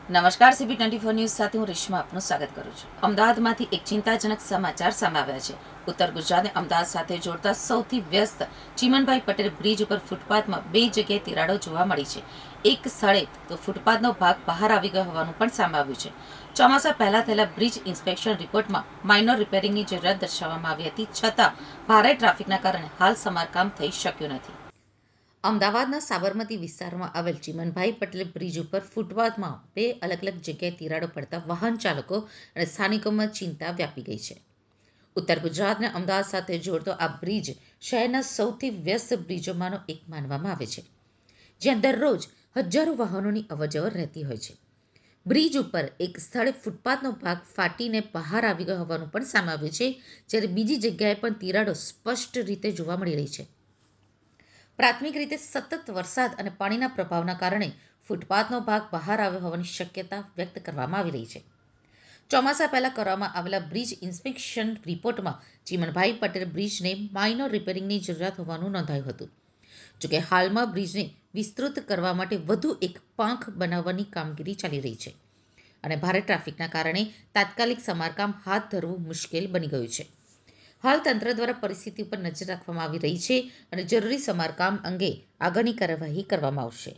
નમસ્કાર, CP24 news સાથે હું રેશમા આપનું સ્વાગત કરું છું. અમદાવાદમાંથી એક ચિંતાજનક સમાચાર સામે આવ્યા છે. ઉત્તર ગુજરાતને અમદાવાદ સાથે જોડતા સૌથી વ્યસ્ત ચીમનભાઈ પટેલ બ્રિજ ઉપર ફૂટપાથમાં 2 જગ્યાએ તિરાડો જોવા મળી છે. એક સ્થળે તો ફૂટપાથનો ભાગ બહાર આવી ગયો હોવાનું પણ સામે આવ્યું છે. ચોમાસા પહેલા થયેલા બ્રિજ ઇન્સ્પેક્શન રિપોર્ટમાં માઇનોર રિપેરિંગની જરૂરિયાત દર્શાવવામાં આવી હતી, છતાં ભારે ટ્રાફિકના કારણે હાલ સમારકામ થઈ શક્યું નથી. અમદાવાદના સાબરમતી વિસ્તારમાં આવેલ ચીમનભાઈ પટેલ બ્રિજ ઉપર ફૂટપાથમાં 2 અલગ અલગ જગ્યાએ તિરાડો પડતા વાહન ચાલકો અને સ્થાનિકોમાં ચિંતા વ્યાપી ગઈ છે. ઉત્તર ગુજરાતને અમદાવાદ સાથે જોડતો આ બ્રિજ શહેરના સૌથી વ્યસ્ત બ્રિજોમાંનો એક માનવામાં આવે છે, જ્યાં દરરોજ હજારો વાહનોની અવરજવર રહેતી હોય છે. બ્રિજ ઉપર એક સ્થળે ફૂટપાથનો ભાગ ફાટીને બહાર આવી ગયો હોવાનું પણ સામે આવ્યું છે, જ્યારે બીજી જગ્યાએ પણ તિરાડો સ્પષ્ટ રીતે જોવા મળી રહી છે. પ્રાથમિક રીતે સતત વરસાદ અને પાણીના પ્રભાવના કારણે ફૂટપાથનો ભાગ બહાર આવ્યો હોવાની શક્યતા વ્યક્ત કરવામાં આવી રહી છે. ચોમાસા પહેલા કરવામાં આવેલા બ્રિજ ઇન્સ્પેક્શન રિપોર્ટમાં ચીમનભાઈ પટેલ બ્રિજને માઇનોર રિપેરિંગની જરૂરિયાત હોવાનું નોંધાયું હતું. જોકે હાલમાં બ્રિજને વિસ્તૃત કરવા માટે વધુ એક પાંખ બનાવવાની કામગીરી ચાલી રહી છે અને ભારે ટ્રાફિકના કારણે તાત્કાલિક સમારકામ હાથ ધરવું મુશ્કેલ બની ગયું છે. હાલ તંત્ર દ્વારા પરિસ્થિતિ ઉપર નજર રાખવામાં આવી રહી છે અને જરૂરી સમારકામ અંગે આગળની કાર્યવાહી કરવામાં આવશે.